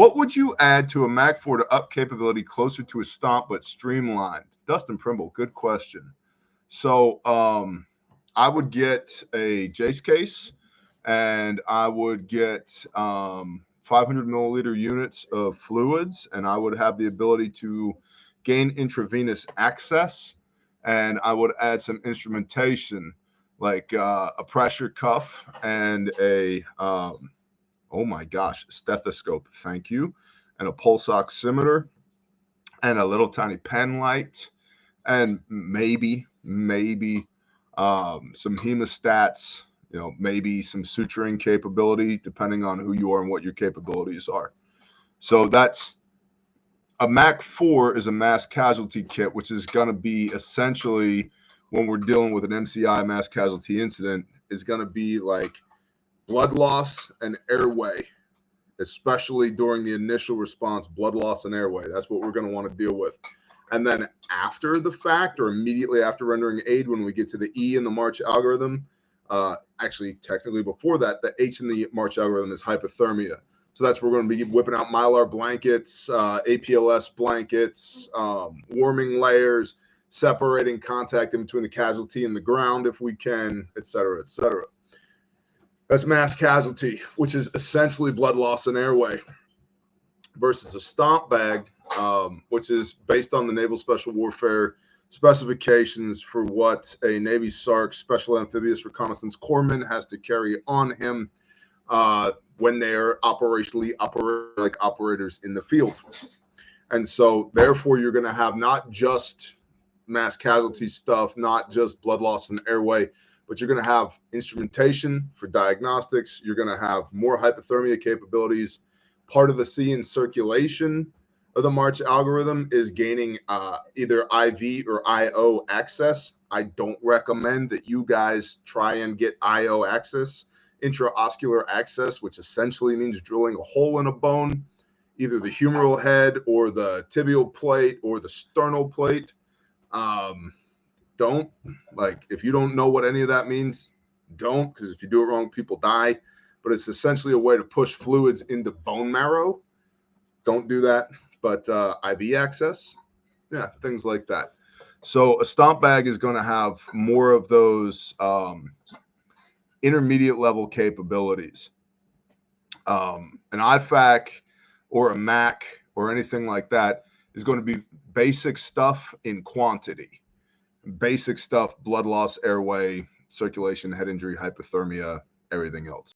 What would you add to a Mac 4 to up capability closer to a Stomp but streamlined? Dustin Primble, good question. So I would get a Jace case, and I would get 500 milliliter units of fluids, and I would have the ability to gain intravenous access, and I would add some instrumentation like a pressure cuff and a oh my gosh, stethoscope, thank you, and a pulse oximeter and a little tiny pen light, and maybe some hemostats, maybe some suturing capability, depending on who you are and what your capabilities are. So that's a Mac 4 is a mass casualty kit, which is going to be essentially, when we're dealing with an MCI mass casualty incident, is going to be like blood loss and airway, especially during the initial response, blood loss and airway. That's what we're going to want to deal with. And then after the fact, or immediately after rendering aid, when we get to the E in the March algorithm, actually technically before that, the H in the March algorithm is hypothermia. So that's where we're going to be whipping out Mylar blankets, APLS blankets, warming layers, separating contact in between the casualty and the ground if we can, et cetera, et cetera. That's mass casualty, which is essentially blood loss and airway, versus a Stomp bag, which is based on the Naval Special Warfare specifications for what a Navy SARC Special Amphibious Reconnaissance Corpsman has to carry on him when they're operationally like operators in the field. And so therefore you're going to have not just mass casualty stuff, not just blood loss and airway, but you're going to have instrumentation for diagnostics. You're going to have more hypothermia capabilities. Part of the C in circulation of the March algorithm is gaining either IV or IO access. I don't recommend that you guys try and get IO access, intraoscular access, which essentially means drilling a hole in a bone, either the humeral head or the tibial plate or the sternal plate. Don't, like, if you don't know what any of that means, don't, because if you do it wrong, people die. But it's essentially a way to push fluids into bone marrow. Don't do that. But IV access, yeah, things like that. So a Stomp bag is going to have more of those intermediate level capabilities. An IFAC or a MAC or anything like that is going to be basic stuff in quantity. Basic stuff, blood loss, airway, circulation, head injury, hypothermia, everything else.